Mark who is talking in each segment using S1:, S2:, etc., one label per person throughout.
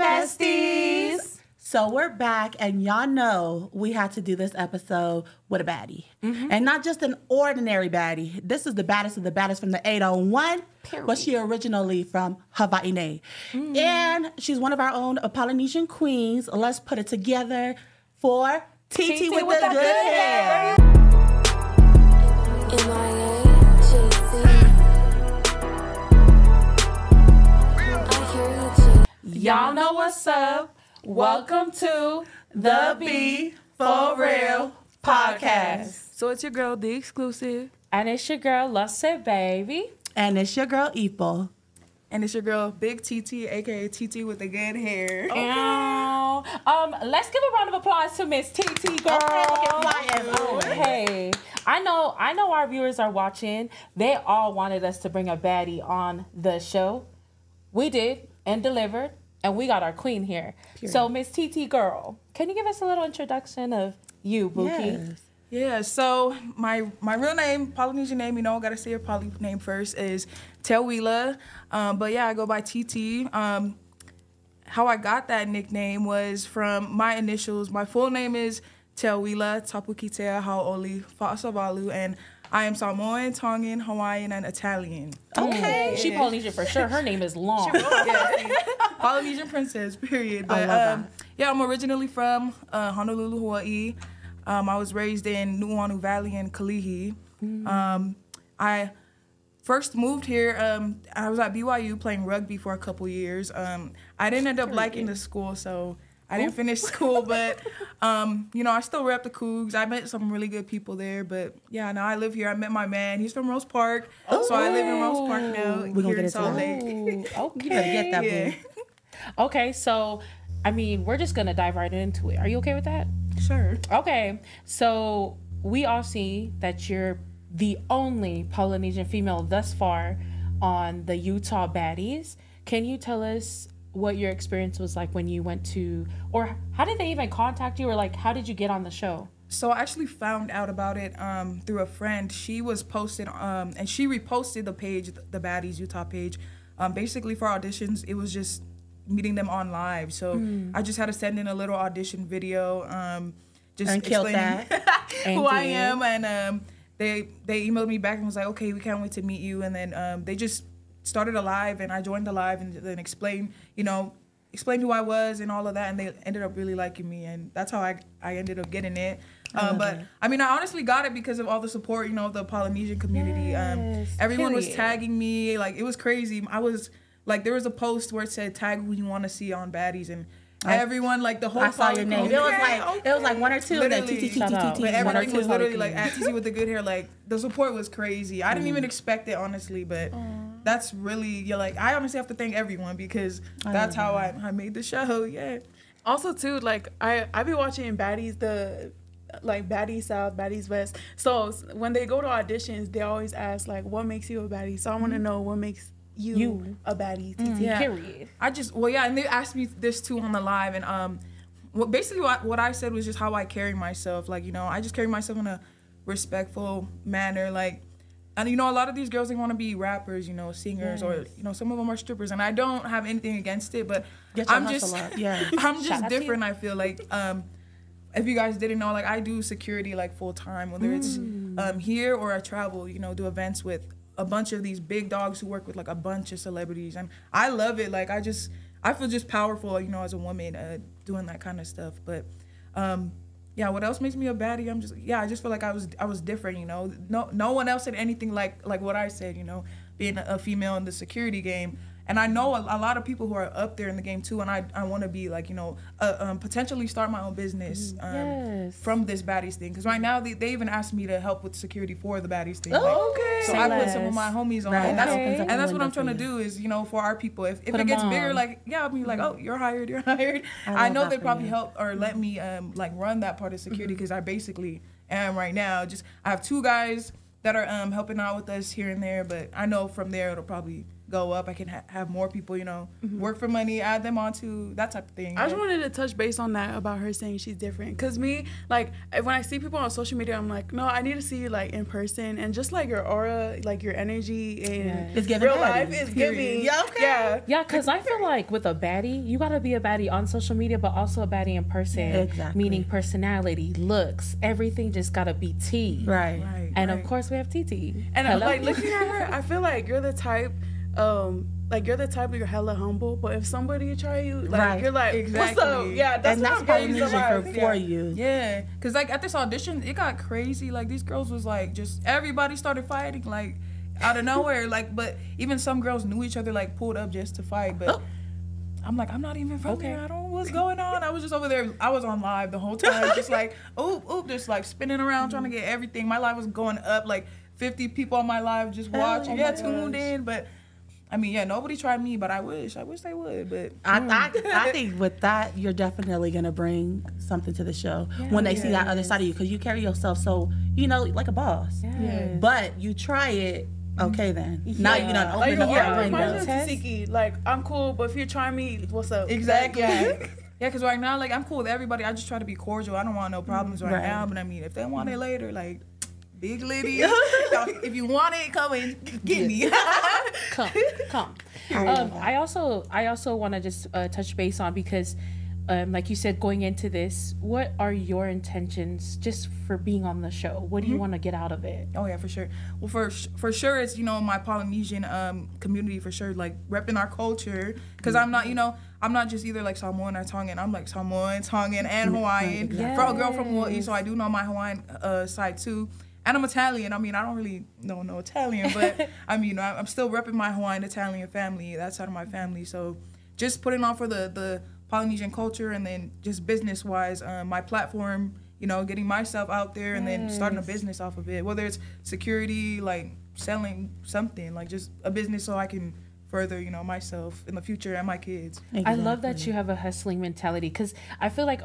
S1: besties.
S2: So we're back, and y'all know we had to do this episode with a baddie. And not just an ordinary baddie. This is the baddest of the baddest from the 801. But she originally from Hawaii. And she's one of our own Polynesian queens. Let's put it together for TT with the good hair.
S1: Y'all know what's up. Welcome to the BF4REAL Podcast.
S3: So it's your girl, The Exclusive.
S1: And it's your girl, Lusse Baby.
S2: And it's your girl, Ipo.
S3: And it's your girl, Big TT, aka TT with the good hair.
S1: Okay. Let's give a round of applause to Miss TT, girl. Hey, I know our viewers are watching. They all wanted us to bring a baddie on the show. We did and delivered. And we got our queen here. Period. So, Miss TT girl, can you give us a little introduction of you, Buki?
S3: Yes. Yeah, so my real name, Polynesian name, you know, I gotta say your poly name first, is Tewila. But yeah, I go by TT. How I got that nickname was from my initials. My full name is Tewila Tapukitea Hau'oli Fa'asavalu, and I am Samoan, Tongan, Hawaiian, and Italian.
S1: Okay. She Polynesian for sure. Her name is long.
S3: Polynesian princess, period. But yeah, I'm originally from Honolulu, Hawaii. I was raised in Nuuanu Valley in Kalihi. I first moved here. I was at BYU playing rugby for a couple years. I didn't end up liking the school, so I didn't finish school, but, you know, I still rep the Cougs. I met some really good people there, but, yeah, now I live here. I met my man. He's from Rose Park, so I live in Rose Park now.
S2: We're
S3: here
S2: going to
S3: in
S2: get
S3: Salt Lake.
S2: Okay. You better get that, boo.
S1: Okay, so, I mean, we're just going to dive right into it. Are you okay with that?
S3: Sure.
S1: Okay, so we all see that you're the only Polynesian female thus far on the Utah Baddies. Can you tell us what your experience was like when you went to, or how did they even contact you, or like how did you get on the show?
S3: So I actually found out about it through a friend. She was posted and she reposted the page, the Baddies Utah page. Basically for auditions, it was just meeting them on live. So I just had to send in a little audition video, just explaining who I am, and they emailed me back and was like, okay, we can't wait to meet you. And then they just started a live, and I joined the live and then explained who I was and all of that, and they ended up really liking me, and that's how I ended up getting it. But I mean, I honestly got it because of all the support, you know, the Polynesian community.
S1: Yes,
S3: everyone was tagging me, like it was crazy. I was like, there was a post where it said tag who you want to see on Baddies, and everyone, like the whole.
S2: I saw your name. It was like one or two.
S3: Literally.
S2: But
S3: everything was literally like at TT with the good hair. Like the support was crazy. I didn't even expect it, honestly, but. That's really, I honestly have to thank everyone because that's how I made the show, yeah.
S4: Also, too, like, I be watching Baddies, Baddies South, Baddies West. So when they go to auditions, they always ask, like, what makes you a baddie? So I want to know what makes you a baddie.
S3: Yeah.
S1: Period.
S3: And they asked me this, too, on the live. And basically what I said was just how I carry myself. Like, you know, I just carry myself in a respectful manner, like. And, you know, a lot of these girls, they want to be rappers, you know, singers, or, you know, some of them are strippers. And I don't have anything against it, but I'm just different, I feel like. If you guys didn't know, like, I do security, like, full-time, whether it's here or I travel, you know, do events with a bunch of these big dogs who work with, like, a bunch of celebrities. And I love it. Like, I feel just powerful, you know, as a woman doing that kind of stuff. But, yeah, what else makes me a baddie? I just feel like I was different, you know. No one else said anything like what I said, you know, being a female in the security game. And I know a lot of people who are up there in the game too, and I want to be like, you know, potentially start my own business from this Baddies thing. Because right now they even asked me to help with security for the Baddies thing.
S2: Oh, okay.
S3: So I put some of my homies on, and that's what I'm trying to do is, you know, for our people. If it gets bigger, like, yeah, I'll be like, oh, you're hired. I know they probably help or let me like run that part of security because I basically am right now. Just I have two guys that are helping out with us here and there, but I know from there it'll probably go up. I can have more people, you know, work for money, add them onto that type of thing.
S4: I just wanted to touch base on that about her saying she's different. Because me, like, when I see people on social media, I'm like, no, I need to see you, like, in person. And just, like, your aura, like, your energy and
S2: it's giving
S4: real life is giving.
S2: Yeah, okay.
S1: Yeah, because I feel like with a baddie, you got to be a baddie on social media, but also a baddie in person.
S2: Exactly.
S1: Meaning personality, looks, everything just got to be T.
S2: Right.
S1: And of course, we have TT.
S4: And like looking at her, I feel like you're the type, you're hella humble. But if somebody try you, like you're like,
S3: exactly.
S4: What's up? Yeah, that's
S2: Polynesian for you.
S3: Yeah, because like at this audition, it got crazy. Like these girls was like, just everybody started fighting like out of nowhere. Like, but even some girls knew each other, like pulled up just to fight. But I'm like, I'm not even from there. I don't know what's going on. I was just over there. I was on live the whole time, just like, oop, just like spinning around trying to get everything. My live was going up, like 50 people on my live just watching. Tuned in. But I mean, nobody tried me, but I wish they would. But
S2: I think with that, you're definitely gonna bring something to the show when they see that other side of you, because you carry yourself so, you know, like a boss.
S1: Yes.
S2: But you try it. Okay then. Now you done
S4: like,
S2: open up the window.
S4: Tzatziki. Like, I'm cool, but if you try me, what's up?
S3: Exactly. Yeah, because right now, like, I'm cool with everybody. I just try to be cordial. I don't want no problems right now. But I mean, if they want it later, like, big lady, if you want it, come and get me.
S1: Come. I also want to just touch base on, because like you said, going into this, what are your intentions just for being on the show? What do you want to get out of it?
S3: Oh yeah, for sure. Well, for sure, it's, you know, my Polynesian community, for sure, like repping our culture, because I'm not just either like Samoan or Tongan. I'm like Samoan, Tongan, and Hawaiian.
S1: Yes.
S3: For a girl from Hawaii, so I do know my Hawaiian side too. And I'm Italian. I mean, I don't really know no Italian, but I mean, I'm still repping my Hawaiian Italian family, that side of my family. So just putting on for the Polynesian culture, and then just business wise, my platform, you know, getting myself out there, and then starting a business off of it, whether it's security, like selling something, like just a business so I can further, you know, myself in the future and my kids.
S1: Exactly. I love that you have a hustling mentality, because I feel like,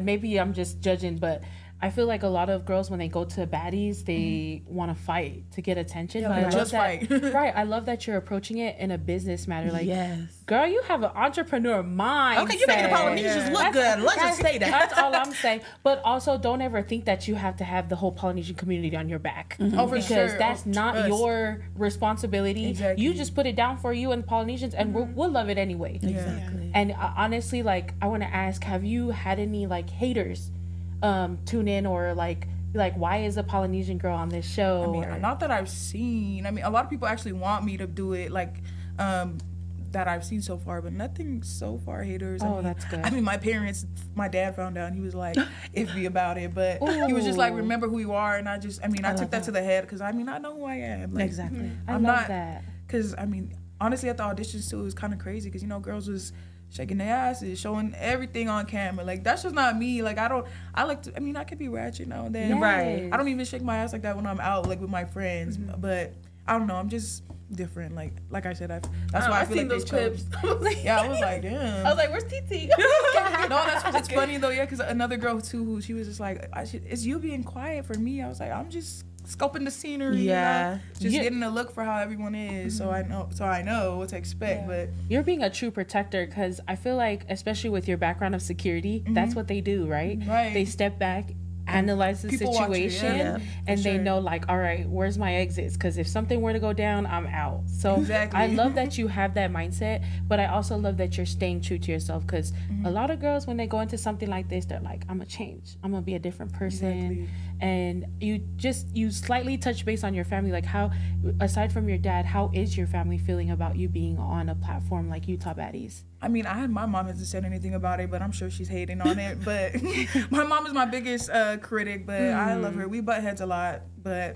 S1: maybe I'm just judging, but I feel like a lot of girls, when they go to baddies, they want to fight to get attention.
S3: Yeah,
S1: but I love
S3: fight.
S1: Right. I love that you're approaching it in a business matter. Like, girl, you have an entrepreneur mind.
S2: Okay, you making the Polynesians look good. Let's just say that.
S1: That's all I'm saying. But also, don't ever think that you have to have the whole Polynesian community on your back.
S3: Oh, for sure.
S1: Because that's not your responsibility.
S3: Exactly.
S1: You just put it down for you and the Polynesians, and we'll love it anyway.
S2: Exactly.
S1: And honestly, like, I want to ask, have you had any like haters tune in, or like why is a Polynesian girl on this show?
S3: I mean, not that I've seen. I mean, a lot of people actually want me to do it, like that I've seen so far, but nothing so far haters.
S1: Oh, that's good.
S3: I mean, my dad found out, and he was like iffy about it, but he was just like, remember who you are. And I took that to the head, because I mean, I know who I am. Like,
S2: exactly.
S1: I love that.
S3: Because I mean, honestly, at the auditions too, it was kind of crazy, because, you know, girls was shaking their asses, showing everything on camera. Like, that's just not me. Like, I could be ratchet now and then.
S1: Yes.
S2: Right.
S3: I don't even shake my ass like that when I'm out, like, with my friends. But I don't know, I'm just different. Like I said, that's why I feel like
S4: those clips.
S3: Yeah, I was like, damn.
S4: I was like, where's TT?
S3: No, that's funny though, because another girl too, who she was just like, it's you being quiet for me. I was like, I'm just scoping the scenery, you know? Just getting a look for how everyone is, so I know what to expect. But
S1: you're being a true protector, because I feel like, especially with your background of security, that's what they do, right? They step back, analyze the situation, and they know, like, all right, where's my exits? Because if something were to go down, I'm out. So I love that you have that mindset, but I also love that you're staying true to yourself, because a lot of girls, when they go into something like this, they're like, I'm gonna change, I'm gonna be a different person. And you slightly touch base on your family, like, how, aside from your dad, how is your family feeling about you being on a platform like Utah Baddies?
S3: I mean, my mom hasn't said anything about it, but I'm sure she's hating on it. But my mom is my biggest critic, but I love her. We butt heads a lot, but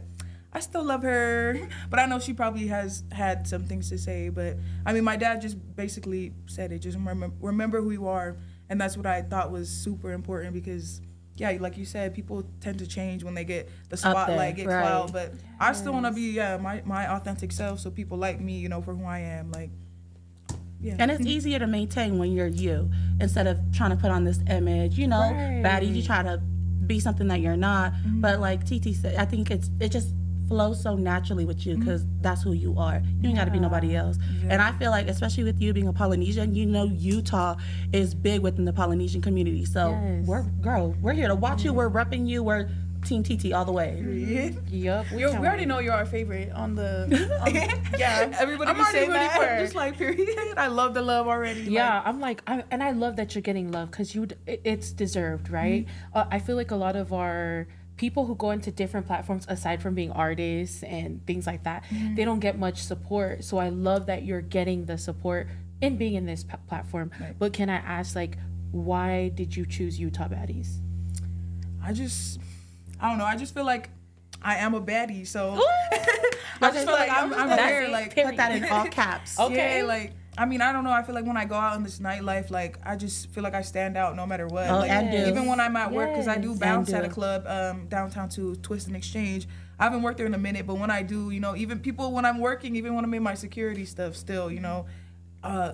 S3: I still love her. But I know she probably has had some things to say. But I mean, my dad just basically said it. Just remember who you are, and that's what I thought was super important, because yeah, like you said, people tend to change when they get the spotlight, get clout. But I still want to be my authentic self, so people like me, you know, for who I am. Like, yeah.
S2: And it's easier to maintain when you're you, instead of trying to put on this image, you know, baddie. You try to be something that you're not. But like TT said, I think it just flows so naturally with you because that's who you are. You ain't got to be nobody else. Yeah. And I feel like, especially with you being a Polynesian, you know, Utah is big within the Polynesian community. So we're here to watch you. We're repping you. We're Team TT all the way.
S1: Yep.
S4: We already know you're our favorite on the. Yeah,
S3: everybody. I'm already rooting for her. Just like period. I love the love already.
S1: Yeah, I'm like, and I love that you're getting love because it's deserved, right? I feel like a lot of our people who go into different platforms, aside from being artists and things like that, they don't get much support. So I love that you're getting the support in being in this platform. Right. But can I ask, like, why did you choose Utah Baddies?
S3: I don't know. I just feel like I am a baddie, so I just feel like I'm there. Like,
S2: put that in all caps.
S3: Okay. Yeah, like, I mean, I don't know. I feel like when I go out in this nightlife, like, I just feel like I stand out no matter what.
S2: Oh,
S3: like, even when I'm at work, because I do bounce at a club downtown to Twist and Exchange. I haven't worked there in a minute, but when I do, you know, even people when I'm working, even when I'm in my security stuff, still, you know,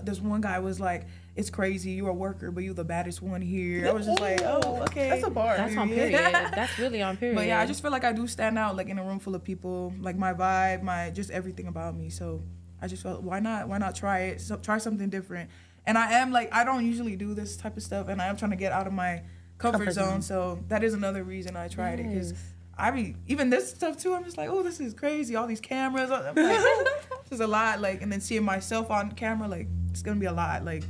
S3: this one guy was like, "It's crazy, you're a worker, but you're the baddest one here." I was just like, "Oh, okay."
S4: That's a bar.
S1: That's on period. That's really on period.
S3: But yeah, I just feel like I do stand out, like in a room full of people, like my vibe, my just everything about me. So I just felt, why not try it? So, try something different. And I am like, I don't usually do this type of stuff, and I am trying to get out of my comfort zone. So that is another reason I tried it, because even this stuff too, I'm just like, oh, this is crazy. All these cameras, I'm like, this is a lot. Like, and then seeing myself on camera, like, it's gonna be a lot. Like,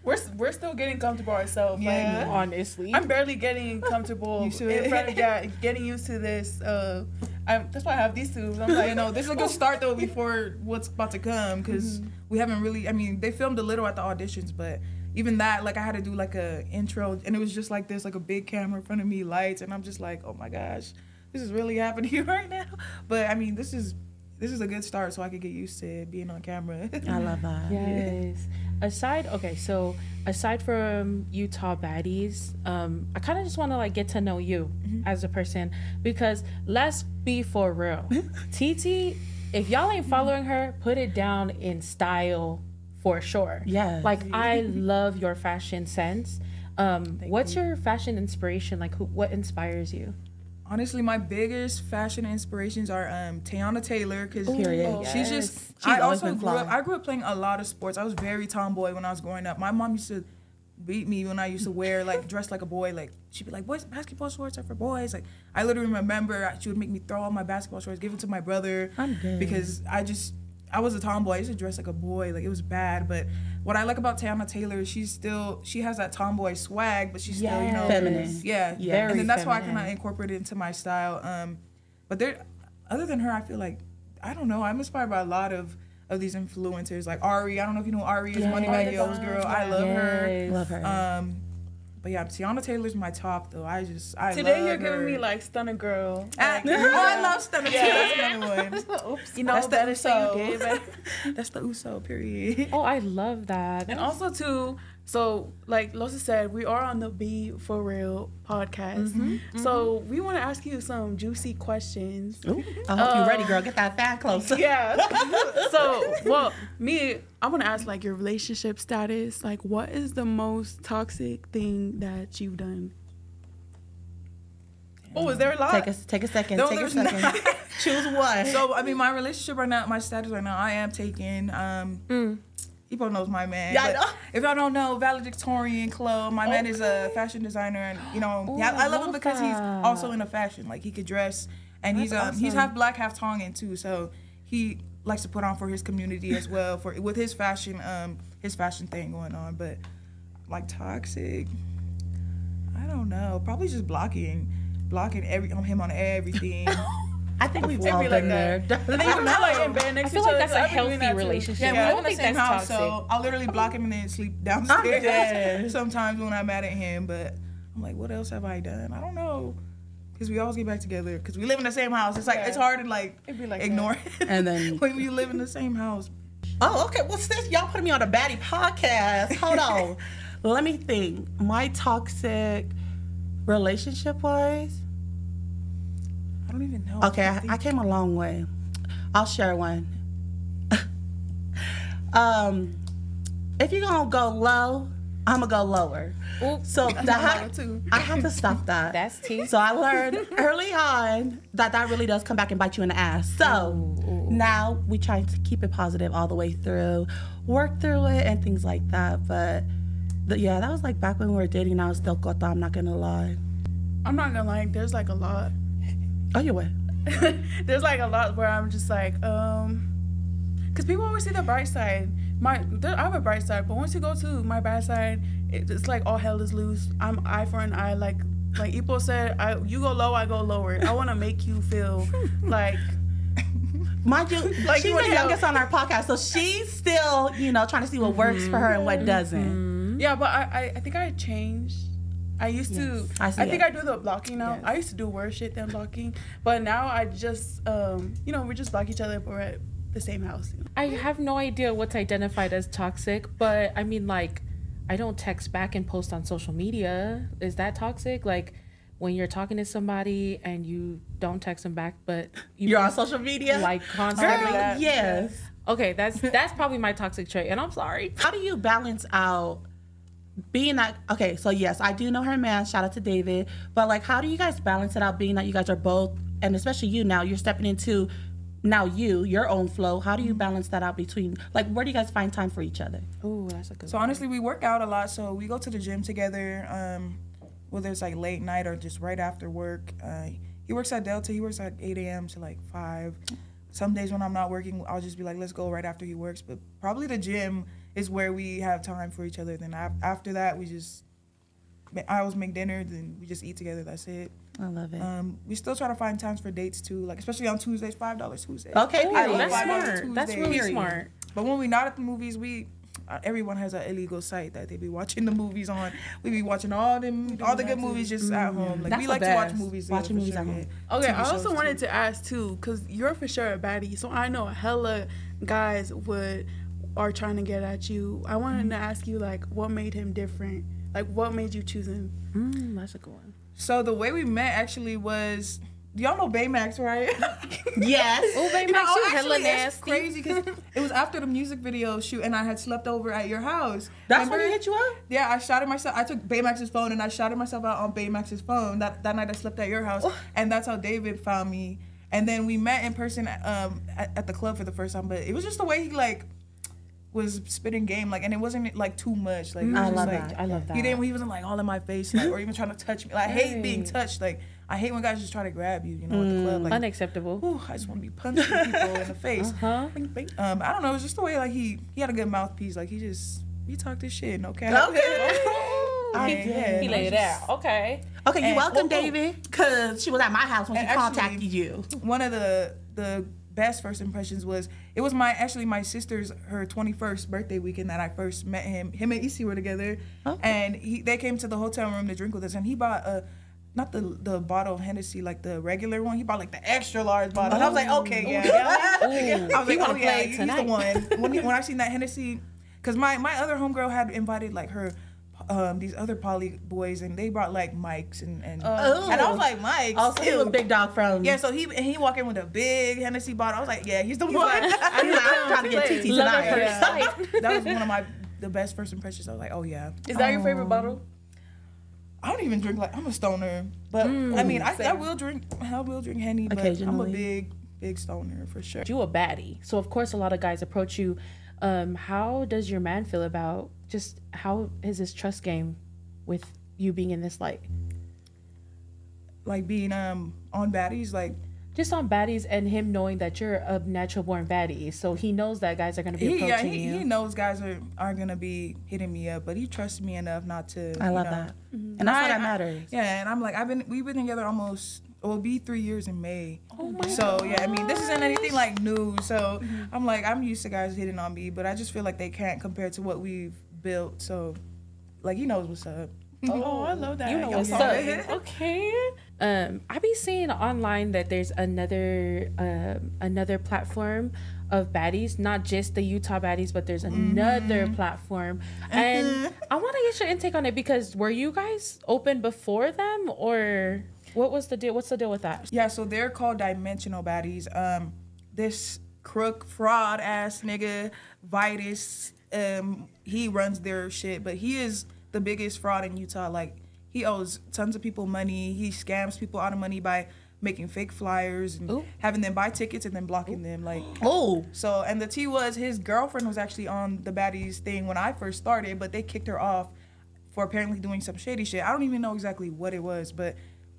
S4: we're still getting comfortable ourselves.
S1: Yeah,
S4: like,
S1: honestly,
S4: I'm barely getting comfortable in front of getting used to this. That's why I have these two. I'm like,
S3: you know, this is a good start though before what's about to come, because we haven't really. I mean, they filmed a little at the auditions, but even that, like, I had to do like a intro, and it was just like this, like a big camera in front of me, lights, and I'm just like, oh my gosh, this is really happening right now. But I mean, this is a good start, so I could get used to being on camera.
S2: I love that.
S1: Yes. Aside from Utah Baddies, I kind of just want to like get to know you as a person, because let's be for real, TT, if y'all ain't following her, put it down in style for sure.
S2: Yeah.
S1: Like, I love your fashion sense. What's your fashion inspiration? Like, what inspires you?
S3: Honestly, my biggest fashion inspirations are Teyana Taylor, because she's I also grew up playing a lot of sports. I was very tomboy when I was growing up. My mom used to beat me when I used to wear, like, dress like a boy. Like, she'd be like, boys, basketball shorts are for boys. Like, I literally remember she would make me throw all my basketball shorts, give it to my brother, because I was a tomboy. I used to dress like a boy. Like, it was bad. But what I like about Teyana Taylor is she has that tomboy swag, but she's still, you know,
S2: feminine.
S3: Yeah. And then that's why I kind of incorporate it into my style. But other than her, I feel like, I don't know, I'm inspired by a lot of these influencers, like Ari. I don't know if you know Ari is Moneybagg Yo's girl. I love her.
S2: Love her.
S3: But yeah, Teyana Taylor's my top though. I
S4: today
S3: love
S4: you're
S3: her.
S4: giving me like Stunner Girl.
S3: Like, I love Stunner too. That's another one.
S4: Oops. You know, that's the Uso.
S3: That's the Uso, period.
S1: Oh, I love that.
S4: And also too, so like Losa said, we are on the BF4REAL Podcast. So we want to ask you some juicy questions.
S2: Ooh, I hope you're ready, girl. Get that fan closer.
S4: Yeah. So, well, I want to ask, like, your relationship status. Like, what is the most toxic thing that you've done? Oh, is there a lot?
S2: Take a second.
S3: No,
S2: take a second. Choose one.
S3: So, I mean, my relationship right now, my status right now, I am taking. He probably knows my man.
S2: Yeah, I know.
S3: If y'all don't know, Valedictorian Club, my man is a fashion designer, and you know, I love him because he's also into fashion. Like, he could dress, and he's half black, half Tongan too. So he likes to put on for his community as well, with his fashion thing going on. But like, toxic, I don't know. Probably just blocking him on everything.
S2: I think we've all been there.
S4: I feel
S1: like that's a healthy relationship.
S3: Yeah, we live in the same house, so I'll literally block him and then sleep downstairs sometimes when I'm mad at him. But I'm like, what else have I done? I don't know. Because we always get back together because we live in the same house. It's like it's hard to like ignore it.
S2: And then
S3: when you live in the same house.
S2: Oh, okay. Well, sis, y'all putting me on a baddie podcast. Hold on. Let me think. My toxic relationship-wise?
S3: I don't even know.
S2: Okay, I came a long way. I'll share one. If you're gonna go low, I'm gonna go lower.
S1: Oops.
S2: So
S3: lower too.
S2: I have to stop that.
S1: That's tea.
S2: So I learned early on that really does come back and bite you in the ass. So now we try to keep it positive all the way through, work through it and things like that. But yeah, that was like back when we were dating. I was still caught. I'm not gonna lie.
S4: I'm not gonna lie. There's like a lot.
S2: Oh, you what?
S4: There's like a lot where I'm just like, because people always see the bright side. I have a bright side, but once you go to my bad side, it's like all hell is loose. I'm eye for an eye. Like Ipo said, you go low, I go lower. I want to make you feel like.
S2: Mind you, like she's the youngest on our podcast, so she's still, trying to see what works for her and what doesn't.
S4: Yeah, but I think I changed. I used to. I think I do the blocking now. Yes. I used to do worse shit than blocking, but now I just, we just block each other, but we're at the same house.
S1: I have no idea what's identified as toxic, but I mean, like, I don't text back and post on social media. Is that toxic? Like, when you're talking to somebody and you don't text them back, but
S2: you're on social media,
S1: like constantly.
S2: Girl, yes.
S1: Okay, that's probably my toxic trait, and I'm sorry.
S2: How do you balance out being that? Okay, so yes, I do know her man. Shout out to David. But like, how do you guys balance it out? Being that you guys are both, and especially you now, you're stepping into your own flow. How do you balance that out between, like, where do you guys find time for each other?
S1: Oh, that's a good.
S3: So honestly, we work out a lot. So we go to the gym together. Whether it's like late night or just right after work. He works at Delta. He works at 8 a.m. to like 5. Some days when I'm not working, I'll just be like, let's go right after he works. But probably the gym is where we have time for each other. Then after that, I always make dinner, then we just eat together. That's it.
S2: I love it.
S3: We still try to find times for dates too, like especially on Tuesdays, $5 Tuesdays.
S2: Okay,
S1: that's smart. That's really smart.
S3: But when we're not at the movies, everyone has an illegal site that they be watching the movies on. We be watching all the good movies just at home. Like
S2: that's
S3: we like to watch movies.
S2: Watching movies at home.
S4: Okay, I also wanted to ask too, because you're for sure a baddie, so I know hella guys are trying to get at you. I wanted to ask you, like, what made him different? Like, what made you choose him?
S1: That's a good one.
S3: So the way we met actually was, do y'all know Baymax, right?
S2: Yes.
S1: Oh, Baymax, you hella nasty.
S3: It's crazy because it was after the music video shoot and I had slept over at your house.
S2: That's when he hit you up?
S3: Yeah, I shot it myself. I took Baymax's phone and I shotted myself out on Baymax's phone. That night I slept at your house. And that's how David found me. And then we met in person at the club for the first time. But it was just the way he, like, was spitting game, like, and it wasn't like too much. Like,
S1: I love that. I love that.
S3: He wasn't like all in my face, like, or even trying to touch me. Like, I hate being touched. Like, I hate when guys just try to grab you, at the club. Like,
S1: unacceptable.
S3: Ooh, I just want to be punching people in the face. I don't know. It was just the way, like, he had a good mouthpiece. Like, he talked his shit. No cap.
S2: Okay.
S1: He laid it out. Okay.
S2: Okay, you welcome, David, because she was at my house when she contacted you.
S3: One of the best first impressions was, it was my sister's, her 21st birthday weekend that I first met him. Him and Issy were together, and they came to the hotel room to drink with us, and he bought not the bottle of Hennessy, like the regular one. He bought like the extra large bottle. And I was like, okay, yeah. I was like, oh yeah, he's the one. When I seen that Hennessy, because my other homegirl had invited like her these other poly boys, and they brought like mics and I was like, mics.
S2: Oh, so he was big dog from.
S3: Yeah, so he walked in with a big Hennessy bottle. I was like, yeah, he's the one.
S2: I'm trying to get TT tonight.
S3: That was one of the best first impressions. I was like, oh yeah.
S4: Is that your favorite bottle?
S3: I don't even drink, like, I'm a stoner, but I mean, I will drink Henny, but I'm a big stoner for sure.
S1: You a baddie, so of course a lot of guys approach you. How does your man feel about just how is his trust game with you being in this light?
S3: Like being on baddies, like
S1: just on baddies, and him knowing that you're a natural born baddie, so he knows that guys are gonna be approaching you.
S3: He knows guys are gonna be hitting me up, but he trusts me enough not to.
S2: I love that, and that's why that matters.
S3: Yeah, and I'm like, we've been together almost. It'll be 3 years in May. Oh my God. Yeah, I mean, this isn't anything like new. So I'm like, I'm used to guys hitting on me, but I just feel like they can't compare to what we've built. So, like, he knows what's up.
S4: Oh, I love that.
S1: You know what's up. Okay. I be seeing online that there's another platform of baddies, not just the Utah Baddies, but there's another platform. And I want to get your intake on it, because were you guys open before them, or what was the deal? What's the deal with that?
S3: Yeah, so they're called Dimensional Baddies. This crook, fraud ass nigga, Vitus, he runs their shit, but he is the biggest fraud in Utah. Like, he owes tons of people money. He scams people out of money by making fake flyers and having them buy tickets and then blocking them. Like, so, and the tea was his girlfriend was actually on the Baddies thing when I first started, but they kicked her off for apparently doing some shady shit. I don't even know exactly what it was, but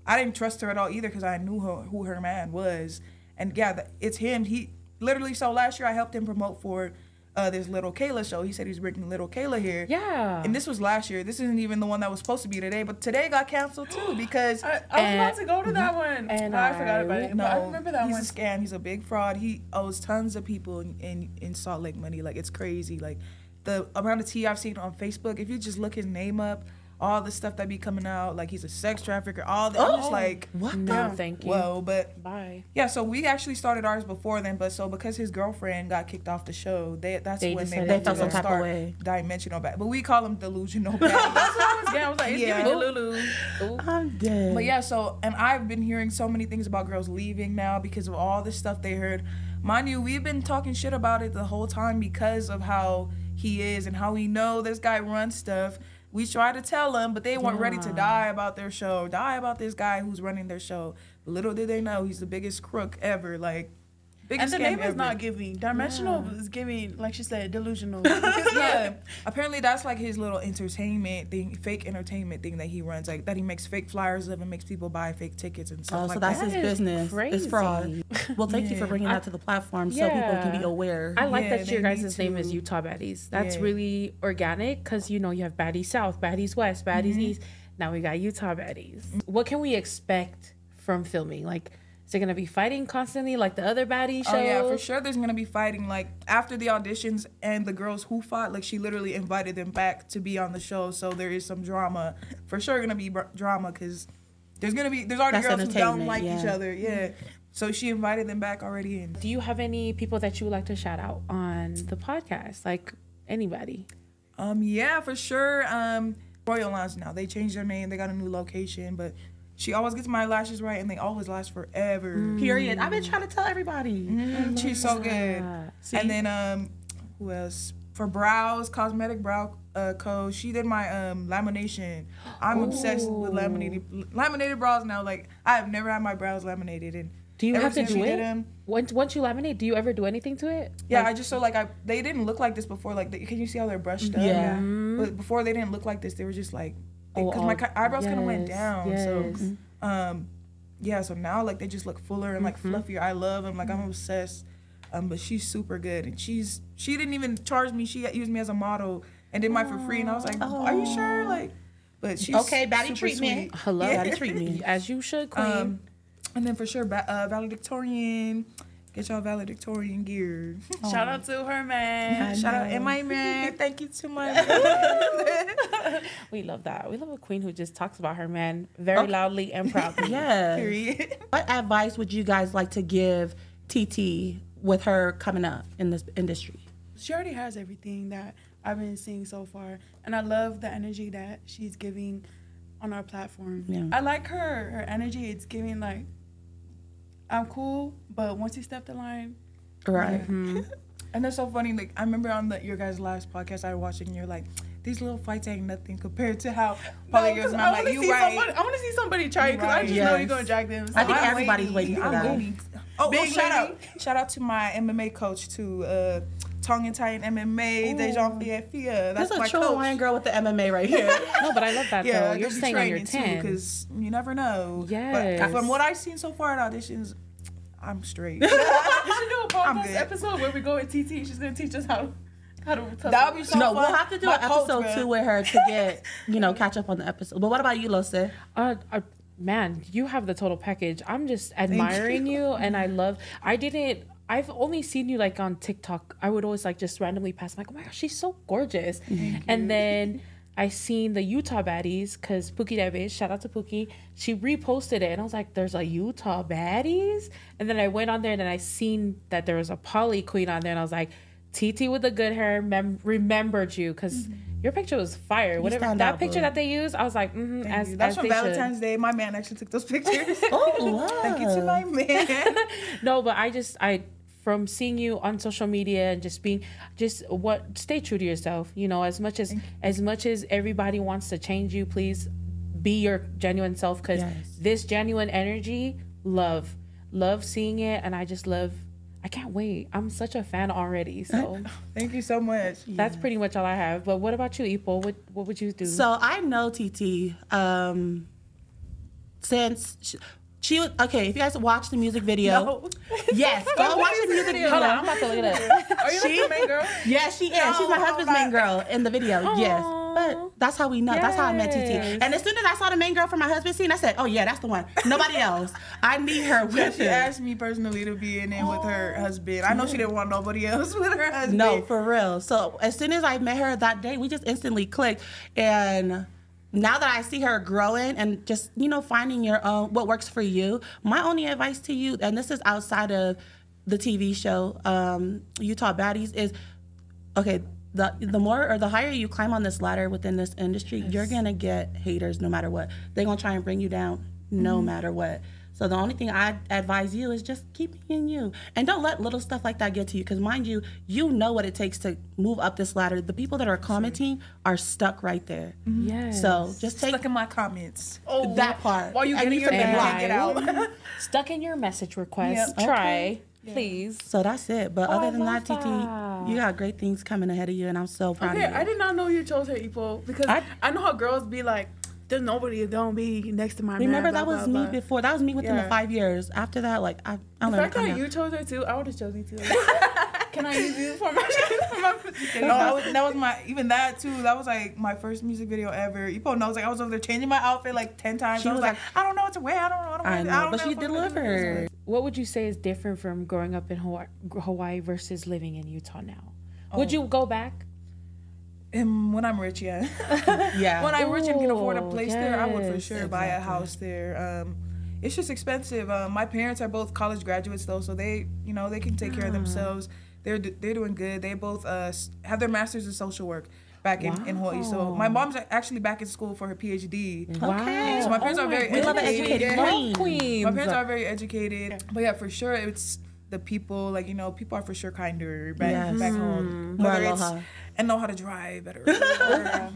S3: I didn't trust her at all either because I knew who her man was. And yeah, it's him. He literally, so last year I helped him promote for this Little Kayla show. He said he's bringing Little Kayla here.
S1: Yeah.
S3: And this was last year. This isn't even the one that was supposed to be today, but today got canceled too because
S4: I was about to go to that one. And I forgot about it.
S3: No,
S4: but I remember that one.
S3: He's a scam. He's a big fraud. He owes tons of people in Salt Lake money. Like, it's crazy. Like, the amount of tea I've seen on Facebook, if you just look his name up, all the stuff that be coming out, like he's a sex trafficker, all that. I'm just like,
S1: what? No, thank you.
S3: Whoa, but
S1: bye.
S3: Yeah, so we actually started ours before then, but so because his girlfriend got kicked off the show, that's when they
S2: felt some type of way.
S3: Dimensional bad, but we call him delusional bad. That's what I was getting. I was like, it's giving Delulu.
S2: I'm dead.
S3: But yeah, so, and I've been hearing so many things about girls leaving now because of all this stuff they heard. Mind you, we've been talking shit about it the whole time because of how he is and how we know this guy runs stuff. We try to tell them, but they weren't ready to die about their show, die about this guy who's running their show. Little did they know he's the biggest crook ever. Like, biggest
S4: and the name
S3: ever.
S4: is not giving. Dimensional is giving, like she said, delusional.
S3: Yeah. Apparently that's like his little entertainment thing, fake entertainment thing that he runs. Like, that he makes fake flyers of and makes people buy fake tickets and stuff like that.
S2: So that's his business.
S1: Crazy.
S2: It's fraud. Well, thank you for bringing that to the platform so people can be aware.
S1: I like that your guys' name is Utah Baddies. That's really organic because, you know, you have Baddies South, Baddies West, Baddies East. Now we got Utah Baddies. What can we expect from filming? Like, is it going to be fighting constantly like the other baddie shows?
S3: Oh, yeah, for sure there's going to be fighting. Like, after the auditions and the girls who fought, like, she literally invited them back to be on the show. So there is some drama. For sure going to be drama because there's already girls who don't like each other. Yeah. So she invited them back already. And
S1: do you have any people that you would like to shout out on the podcast? Like, anybody?
S3: Yeah, for sure. Royal Lounge now. They changed their name. They got a new location, but she always gets my lashes right, and they always last forever.
S2: Period. I've been trying to tell everybody.
S3: She's so good. See? And then, who else? For brows, cosmetic brow co, she did my lamination. I'm obsessed with laminated brows now. Like, I have never had my brows laminated. And
S1: do you have to do it? Once you laminate, do you ever do anything to it?
S3: Yeah,
S1: like,
S3: I just they didn't look like this before. Like, can you see how they're brushed up?
S2: Yeah.
S3: But before they didn't look like this. They were just like, because my eyebrows kind of went down. So, yeah, so now, like, they just look fuller and, like, fluffier. I love them. Like, I'm obsessed. But she's super good. And she didn't even charge me. She used me as a model and did mine for free. And I was like, are you sure? Like, but she's
S2: okay, baddie treatment.
S3: Sweet.
S1: Hello, baddie treatment. As you should, queen.
S3: And then for sure, valedictorian. Get y'all valedictorian gear.
S4: Shout out to her man.
S3: Shout out, and my man. Thank you to my man.
S1: We love that. We love a queen who just talks about her man very loudly and proudly.
S2: Yeah.
S3: Period.
S2: What advice would you guys like to give TT with her coming up in this industry?
S4: She already has everything that I've been seeing so far. And I love the energy that she's giving on our platform.
S2: Yeah.
S4: I like her energy. It's giving, like, I'm cool, but once you step the line,
S2: right?
S3: Yeah. And that's so funny. Like, I remember on your guys' last podcast I watched, and you're like, these little fights ain't nothing compared to how Polynesian Queen.
S4: Like, you right? I want to see somebody try it because I just know you're gonna drag them. So
S2: I think everybody's waiting for that.
S3: Shout out to my MMA coach too. Tongue and Titan MMA, Dejan Fiafia. That's my
S2: true
S3: coach.
S2: Hawaiian girl with the MMA right here.
S1: No, but I love that though. You're staying on your 10
S3: because you never know.
S1: Yes.
S3: But from what I've seen so far at auditions, I'm straight.
S4: You should do a podcast episode where we go with TT. She's gonna teach us how to.
S3: That would be so fun.
S2: We'll have to do an episode 2 with her to get catch up on the episode. But what about you, Lose?
S1: Man, you have the total package. I'm just admiring you, and I've only seen you like on TikTok. I would always like just randomly pass. I'm like, oh my gosh, she's so gorgeous. And then I seen the Utah Baddies because Pookie Davis, shout out to Pookie, she reposted it, and I was like, there's a Utah Baddies. And then I went on there, and then I seen that there was a Poly Queen on there, and I was like, TT with the good hair remembered you because your picture was fire. Whatever that picture that they used, I was like,
S3: that's from Valentine's Day. My man actually took those pictures.
S2: Oh, wow.
S3: Thank you to my man.
S1: No, but I from seeing you on social media and stay true to yourself. You know, as much as everybody wants to change you, please be your genuine self, because this genuine energy, love seeing it, and I can't wait. I'm such a fan already. So
S3: thank you so much.
S1: That's pretty much all I have. But what about you, Ipo? What would you do?
S2: So I know TT since she okay. If you guys watch the music video, yes, go watch the music video.
S1: Hold on, I'm about to look it up.
S3: Are you the main girl?
S2: Yes, she is. She's my husband's main girl in the video.
S1: Aww.
S2: Yes. But that's how we know. Yes. That's how I met TT. And as soon as I saw the main girl for my husband's scene, I said, oh, yeah, that's the one. Nobody else. I need her with
S3: She asked me personally to be in it with her husband. I know she didn't want nobody else with her husband.
S2: No, for real. So as soon as I met her that day, we just instantly clicked. And now that I see her growing and just, you know, finding your own, what works for you, my only advice to you, and this is outside of the TV show, Utah Baddies, is, okay, the more or the higher you climb on this ladder within this industry, you're gonna get haters no matter what. They're gonna try and bring you down no matter what. So the only thing I advise you is just keep being you, and don't let little stuff like that get to you. Because mind you, you know what it takes to move up this ladder. The people that are commenting are stuck right there.
S1: Yes.
S2: So just take
S3: stuck in my comments.
S2: Oh, that part.
S3: While you getting your get out.
S1: Stuck in your message request.
S2: Yep.
S1: Try.
S2: Okay.
S1: Please.
S2: So that's it. But other than that, TT,
S1: that.
S2: you got great things coming ahead of you, and I'm so proud of you.
S4: I did not know you chose her, Ipo, because I know how girls be like, there's nobody that don't be next to my
S2: Remember,
S4: man.
S2: that was me before. That was me within the 5 years. After that, like, I
S4: the fact that you chose her too, I would have chosen you too. Can I use you for my
S3: No, that was my, even that too, that was like my first music video ever. Ipo knows, like, I was over there changing my outfit like 10 times. She was like, I don't know what to wear. I don't know.
S2: But she delivered.
S1: What would you say is different from growing up in Hawaii versus living in Utah now? Would you go back?
S3: When I'm rich, yeah.
S2: Yeah.
S3: When I'm rich and can afford a place there, I would for sure buy a house there. It's just expensive. My parents are both college graduates though, so they, you know, they can take care of themselves. They're doing good. They both have their masters in social work back in Hawaii. So my mom's actually back in school for her PhD.
S2: Okay.
S3: So my parents are very educated.
S1: Queens.
S3: My parents are very educated. But yeah, for sure, it's the people, like, you know, people are for sure kinder back home. Whether it's and know how to drive better.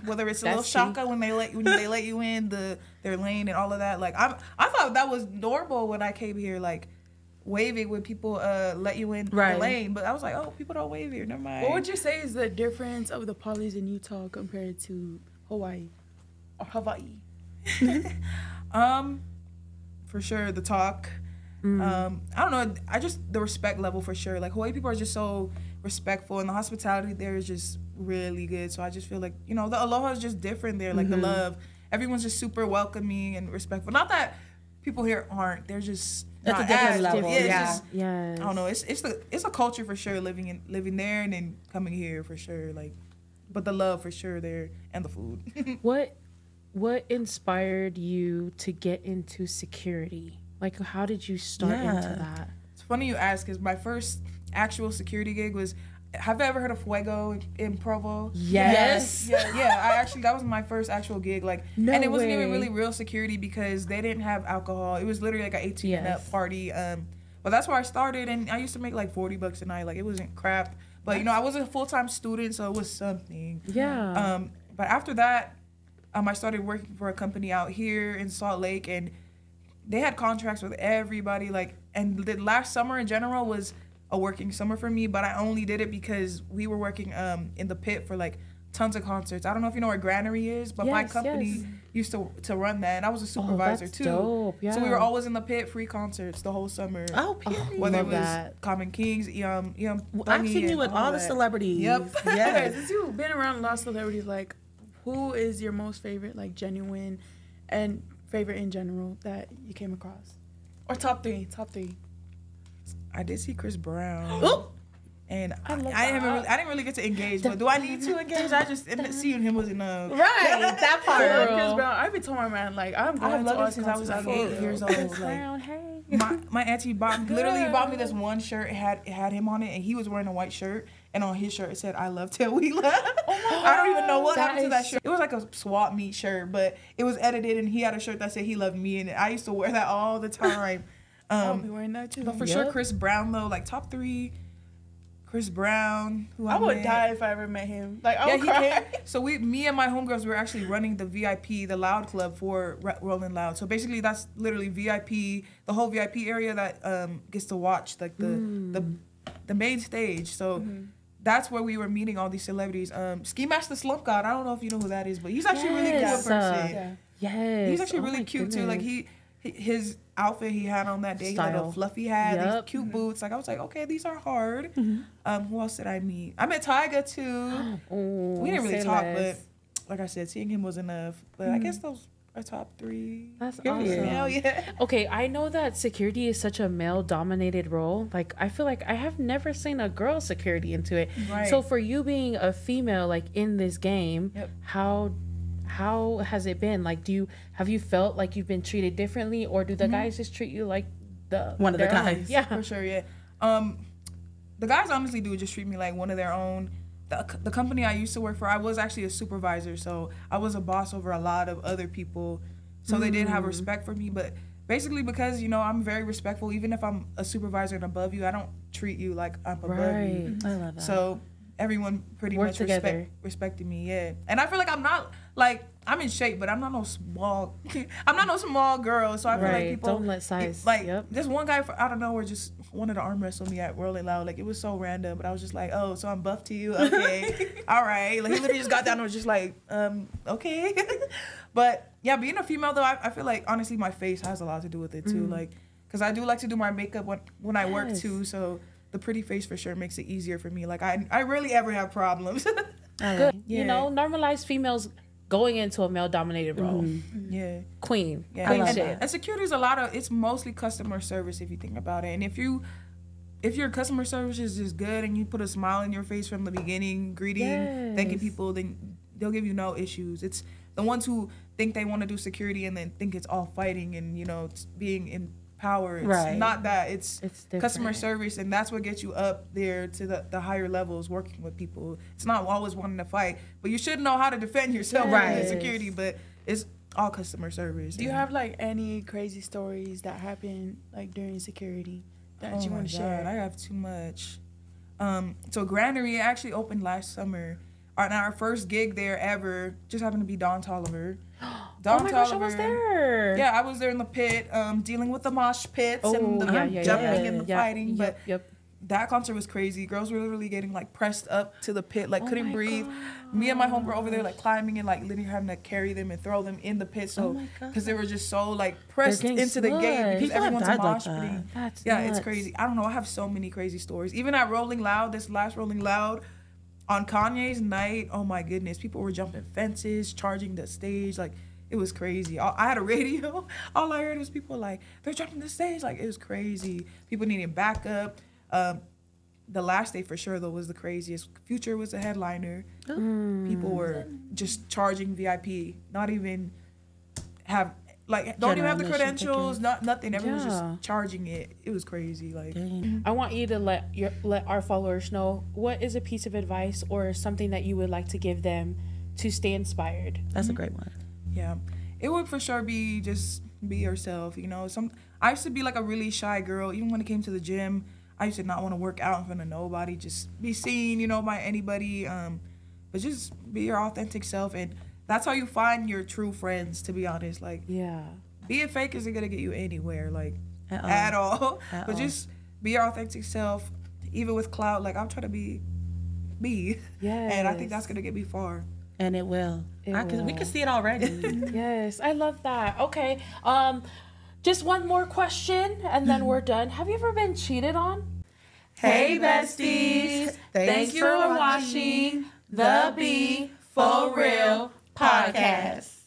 S3: Whether it's a little shaka when they let you in their lane and all of that. Like I thought that was normal when I came here, like waving when people let you in the lane. But I was like, oh, people don't wave here. Never mind.
S4: What would you say is the difference of the polys in Utah compared to Hawaii or Hawaii?
S3: For sure the talk. I don't know. The respect level for sure. Like Hawaii people are just so respectful, and the hospitality there is just really good. So I just feel like, you know, the aloha is just different there. Like the love, everyone's just super welcoming and respectful. Not that people here aren't. They're just
S2: it's a different level.
S3: I don't know. It's a culture for sure. Living there and then coming here for sure. Like, but the love for sure there and the food.
S1: What inspired you to get into security? Like, how did you start into that?
S3: It's funny you ask, because my first actual security gig was, have you ever heard of Fuego in Provo?
S1: Yes.
S3: Yeah. That was my first actual gig. Like, and it wasn't even really real security because they didn't have alcohol. It was literally like an 18 and up party. But that's where I started, and I used to make like $40 a night. Like, it wasn't crap. But, you know, I was a full-time student, so it was something.
S1: Yeah.
S3: But after that, I started working for a company out here in Salt Lake, and they had contracts with everybody, like, and the last summer in general was a working summer for me, but I only did it because we were working in the pit for like tons of concerts. I don't know if you know where Granary is, but my company used to run that, and I was a supervisor too.
S1: Dope. Yeah.
S3: So we were always in the pit, free concerts the whole summer.
S2: Oh, period.
S3: Whether it was Common Kings,
S2: I've seen you with all the celebrities.
S3: Yep.
S4: Okay, since you've been around a lot of celebrities, like, who is your most favorite, like, genuine and favorite in general that you came across? Or top three.
S3: I did see Chris Brown.
S2: Ooh.
S3: And I didn't really get to engage, but do I need to engage? I just seeing him was enough.
S2: Right, that part.
S4: Chris Brown. I've been told my man, like, I have loved him since I was like 8 years old.
S1: Chris Brown, hey.
S3: My auntie bought me this one shirt. It had him on it, and he was wearing a white shirt. And on his shirt it said, "I love Till We Love." I don't even know what happened to that shirt. It was like a swap meet shirt, but it was edited, and he had a shirt that said he loved me, and I used to wear that all the time.
S4: I'll be wearing that too.
S3: But for sure, Chris Brown though, like top 3. Chris Brown, who
S4: I would die if I ever met him. Like, I would cry.
S3: So me and my homegirls were actually running the VIP, the Loud Club for Rolling Loud. So basically, that's literally VIP, the whole VIP area that gets to watch like the main stage. So that's where we were meeting all these celebrities. Ski Mask the Slump God. I don't know if you know who that is, but he's actually really cool person.
S1: Yes,
S3: He's actually really cute too. Like his outfit he had on that day, he had a fluffy hat, these cute boots. Like I was like, okay, these are hard. Who else did I meet? I met Tyga too. We didn't really talk, but like I said, seeing him was enough. But I guess those are top 3.
S1: That's awesome.
S3: Hell yeah.
S1: Okay, I know that security is such a male-dominated role. Like I feel like I have never seen a girl security into it.
S3: Right.
S1: So for you being a female, like in this game, how has it been? Like, have you felt like you've been treated differently, or do the guys just treat you like
S2: one of the guys?
S1: Yeah,
S3: for sure. Yeah. The guys honestly do just treat me like one of their own. The company I used to work for, I was actually a supervisor, so I was a boss over a lot of other people. So they did have respect for me, but basically because I'm very respectful. Even if I'm a supervisor and above you, I don't treat you like I'm above you.
S2: I love that.
S3: So everyone pretty much respected me, yeah. And I feel like I'm not like I'm in shape, but I'm not no small. I'm not no small girl, so I feel like people
S1: don't let size.
S3: This one guy out of nowhere just wanted to arm wrestle me at Rolling Loud. Like it was so random, but I was just like, oh, so I'm buff to you, okay, all right. Like he literally just got down and was just like, okay. But yeah, being a female though, I feel like honestly my face has a lot to do with it too, like because I do like to do my makeup when I work too, so. The pretty face for sure makes it easier for me. Like I rarely ever have problems.
S1: Good. Yeah. Normalize females going into a male-dominated role.
S3: Yeah.
S1: Queen.
S3: Yeah.
S1: Queen
S3: shit. And security is it's mostly customer service if you think about it. And if your customer service is just good and you put a smile in your face from the beginning, greeting, thanking people, then they'll give you no issues. It's the ones who think they want to do security and then think it's all fighting and it's being in power. It's not that. It's customer service, and that's what gets you up there to the higher levels working with people. It's not always wanting to fight, but you should know how to defend yourself in security, but it's all customer service.
S4: Do you have like any crazy stories that happen like during security that you want to share?
S3: I have too much. So Granary actually opened last summer. Our first gig there ever just happened to be Don Tolliver.
S1: Oh my gosh, I was there.
S3: Yeah, I was there in the pit, dealing with the mosh pits and the jumping and the fighting. But that concert was crazy. Girls were literally getting like pressed up to the pit, like couldn't breathe. Me and my homegirl over there like climbing and like literally having to carry them and throw them in the pit. So because they were just so like pressed into the gate because everyone's mosh pitting. It's crazy. I don't know. I have so many crazy stories. Even at Rolling Loud, this last Rolling Loud. On Kanye's night, oh my goodness, people were jumping fences, charging the stage, like it was crazy. I had a radio, all I heard was people like, they're jumping the stage, like it was crazy. People needing backup. The last day for sure though was the craziest. Future was a headliner. People were just charging VIP, not even don't even have the credentials, nothing. Everyone was just charging it. It was crazy. Like
S1: I want you to let our followers know what is a piece of advice or something that you would like to give them to stay inspired.
S2: That's a great one.
S3: Yeah, it would for sure be just be yourself. I used to be like a really shy girl. Even when it came to the gym, I used to not want to work out in front of nobody. Just be seen, by anybody. But just be your authentic self and. That's how you find your true friends, to be honest. Like, being fake isn't going to get you anywhere, like, at all. But just be your authentic self, even with clout. Like, I'm trying to be me. Yes. And I think that's going to get me far.
S2: And it will. We can see it already.
S1: Yes, I love that. Okay. Just one more question, and then we're done. Have you ever been cheated on?
S3: Hey, besties. Thanks for watching the BF4REAL Podcast.